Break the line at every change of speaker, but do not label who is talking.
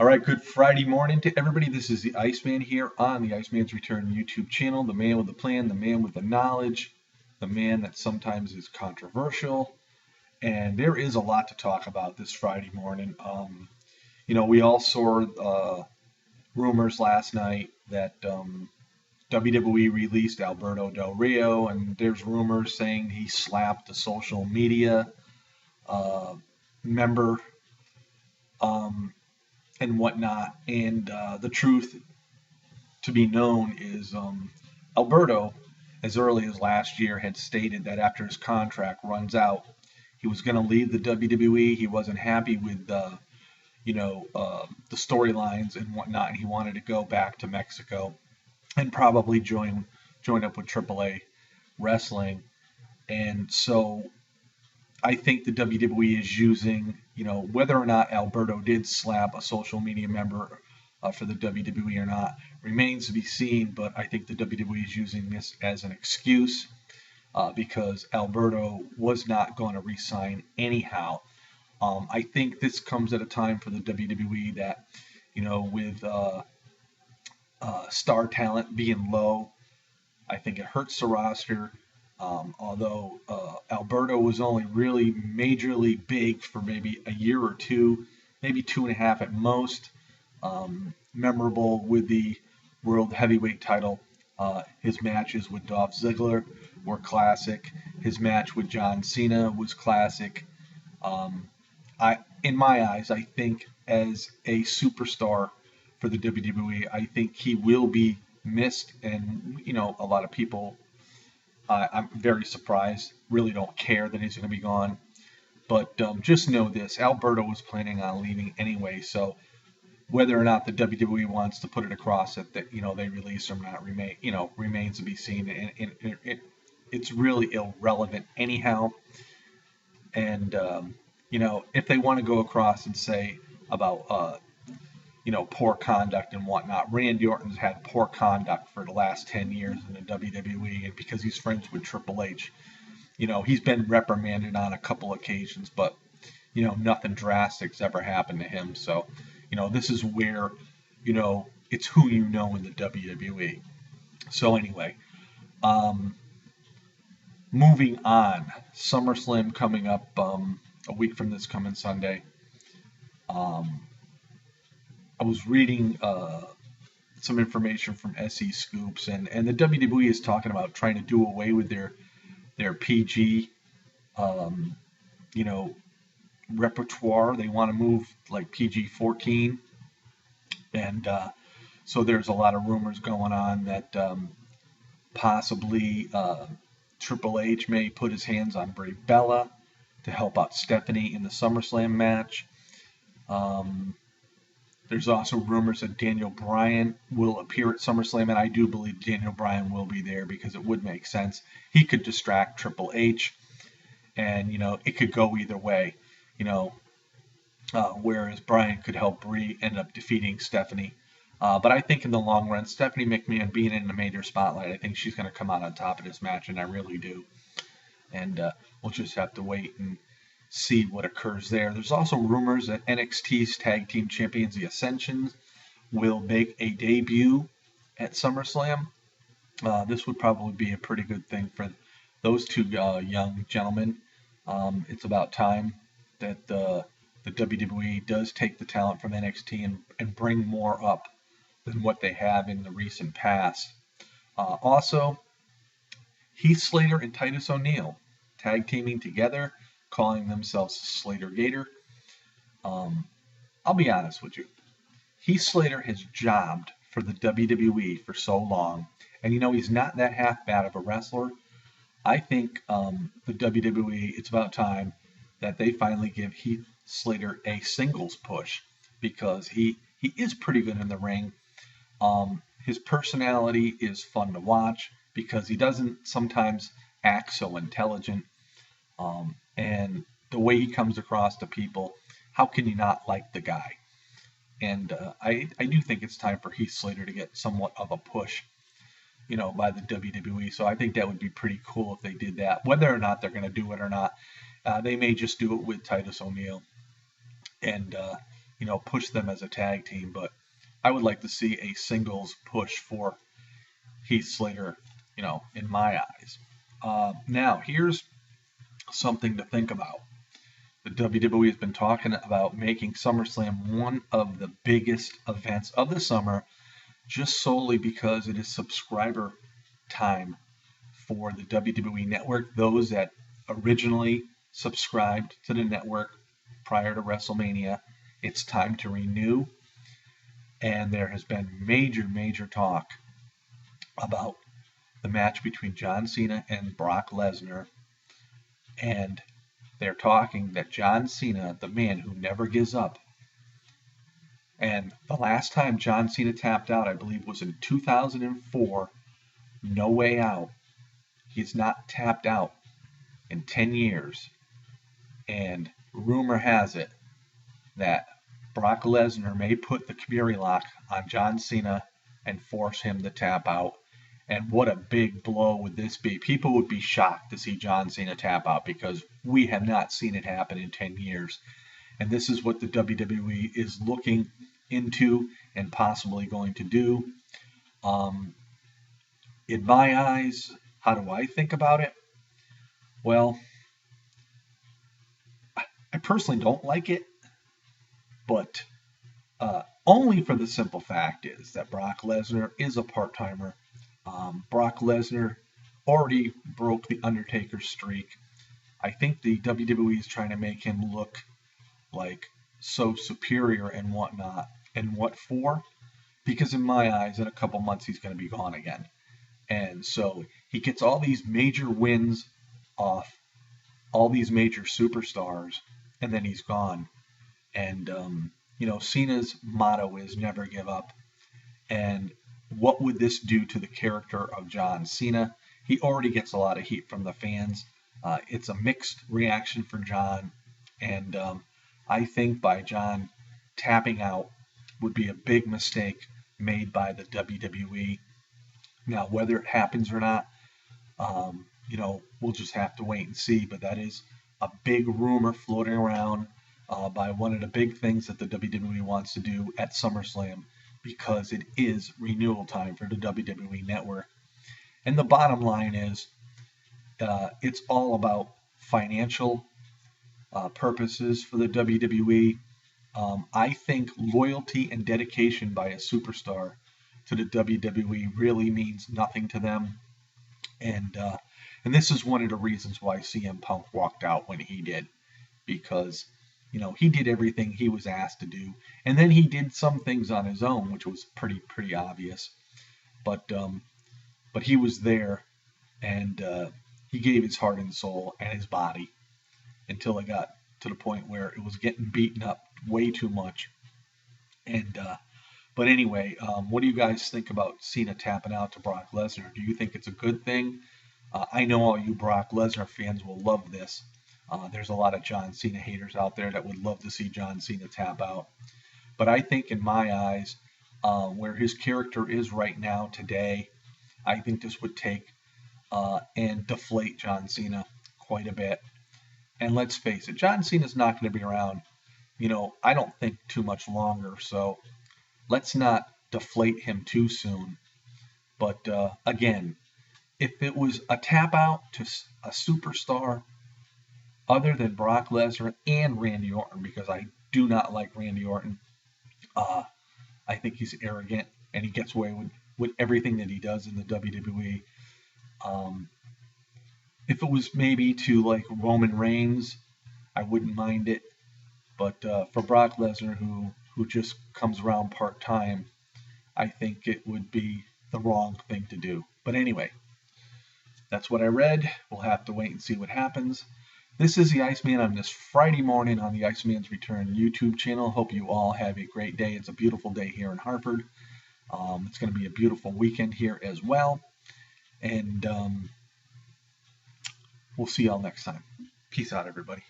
All right, good Friday morning to everybody. This is the Iceman here on the Iceman's Return YouTube channel. The man with the plan, the man with the knowledge, the man that sometimes is controversial. And there is a lot to talk about this Friday morning. We all saw rumors last night that WWE released Alberto Del Rio, and there's rumors saying he slapped a social media uh, member. Um, and whatnot. And the truth to be known is Alberto, as early as last year, had stated that after his contract runs out, he was going to leave the WWE. He wasn't happy with the storylines and whatnot, and he wanted to go back to Mexico and probably join up with AAA wrestling. And so I think the WWE is using, whether or not Alberto did slap a social media member for the WWE or not remains to be seen. But I think the WWE is using this as an excuse because Alberto was not going to resign anyhow. I think this comes at a time for the WWE that, with star talent being low, I think it hurts the roster. Although Alberto was only really majorly big for maybe a year or two, maybe 2.5 at most, memorable with the World Heavyweight title. His matches with Dolph Ziggler were classic. His match with John Cena was classic. In my eyes, I think as a superstar for the WWE, I think he will be missed, and a lot of people I'm very surprised. Really don't care that he's going to be gone. But just know this: Alberto was planning on leaving anyway. So whether or not the WWE wants to put it across that they release him or not remains to be seen. And it's really irrelevant anyhow. And if they want to go across and say about poor conduct and whatnot. Randy Orton's had poor conduct for the last 10 years in the WWE, and because he's friends with Triple H, he's been reprimanded on a couple occasions, but nothing drastic's ever happened to him. So, this is where, it's who you know in the WWE. So anyway, moving on, SummerSlam coming up a week from this coming Sunday. I was reading some information from SE Scoops, and the WWE is talking about trying to do away with their PG, um, you know, repertoire. They want to move like PG-14, and so there's a lot of rumors going on that possibly Triple H may put his hands on Brie Bella to help out Stephanie in the SummerSlam match. Um, There's also rumors that Daniel Bryan will appear at SummerSlam, and I do believe Daniel Bryan will be there because it would make sense. He could distract Triple H, and it could go either way. You know, whereas Bryan could help Brie end up defeating Stephanie. But I think in the long run, Stephanie McMahon being in the major spotlight, I think she's going to come out on top of this match, and I really do. And we'll just have to wait and see what occurs there. There's also rumors that NXT's tag team champions, the Ascensions, will make a debut at SummerSlam. This would probably be a pretty good thing for those two young gentlemen. It's about time that the WWE does take the talent from NXT and bring more up than what they have in the recent past. Also, Heath Slater and Titus O'Neil tag teaming together, calling themselves Slater Gator. I'll be honest with you. Heath Slater has jobbed for the WWE for so long, and he's not that half bad of a wrestler. I think the WWE, it's about time that they finally give Heath Slater a singles push because he is pretty good in the ring. His personality is fun to watch because he doesn't sometimes act so intelligent. And the way he comes across to people, how can you not like the guy? And I do think it's time for Heath Slater to get somewhat of a push, by the WWE. So I think that would be pretty cool if they did that. Whether or not they're going to do it or not, they may just do it with Titus O'Neil. And, push them as a tag team. But I would like to see a singles push for Heath Slater, in my eyes. Now, here's something to think about. The WWE has been talking about making SummerSlam one of the biggest events of the summer, just solely because it is subscriber time for the WWE Network. Those that originally subscribed to the network prior to WrestleMania, it's time to renew. And there has been major talk about the match between John Cena and Brock Lesnar. And they're talking that John Cena, the man who never gives up, and the last time John Cena tapped out, I believe, was in 2004, No Way Out. He's not tapped out in 10 years. And rumor has it that Brock Lesnar may put the Fury lock on John Cena and force him to tap out. And what a big blow would this be? People would be shocked to see John Cena tap out because we have not seen it happen in 10 years. And this is what the WWE is looking into and possibly going to do. In my eyes, how do I think about it? Well, I personally don't like it, but only for the simple fact is that Brock Lesnar is a part-timer. Brock Lesnar already broke the Undertaker's streak. I think the WWE is trying to make him look like so superior and whatnot. And what for? Because in my eyes, in a couple months, he's going to be gone again. And so he gets all these major wins off all these major superstars, and then he's gone. And, Cena's motto is never give up. And what would this do to the character of John Cena? He already gets a lot of heat from the fans. It's a mixed reaction for John. And I think by John tapping out would be a big mistake made by the WWE. Now, whether it happens or not, we'll just have to wait and see. But that is a big rumor floating around by one of the big things that the WWE wants to do at SummerSlam, because it is renewal time for the WWE Network. And the bottom line is it's all about financial purposes for the WWE. I think loyalty and dedication by a superstar to the WWE really means nothing to them. And this is one of the reasons why CM Punk walked out when he did, because he did everything he was asked to do, and then he did some things on his own, which was pretty obvious. But he was there, and he gave his heart and soul and his body until it got to the point where it was getting beaten up way too much. And but anyway, what do you guys think about Cena tapping out to Brock Lesnar? Do you think it's a good thing? I know all you Brock Lesnar fans will love this. There's a lot of John Cena haters out there that would love to see John Cena tap out. But I think in my eyes, where his character is right now today, I think this would take and deflate John Cena quite a bit. And let's face it, John Cena's not going to be around, I don't think too much longer. So let's not deflate him too soon. But again, if it was a tap out to a superstar other than Brock Lesnar and Randy Orton, because I do not like Randy Orton, I think he's arrogant and he gets away with everything that he does in the WWE. If it was maybe to like Roman Reigns, I wouldn't mind it. But for Brock Lesnar, who just comes around part-time, I think it would be the wrong thing to do. But anyway, that's what I read. We'll have to wait and see what happens. This is the Iceman on this Friday morning on the Iceman's Return YouTube channel. Hope you all have a great day. It's a beautiful day here in Hartford. It's going to be a beautiful weekend here as well. And we'll see y'all next time. Peace out, everybody.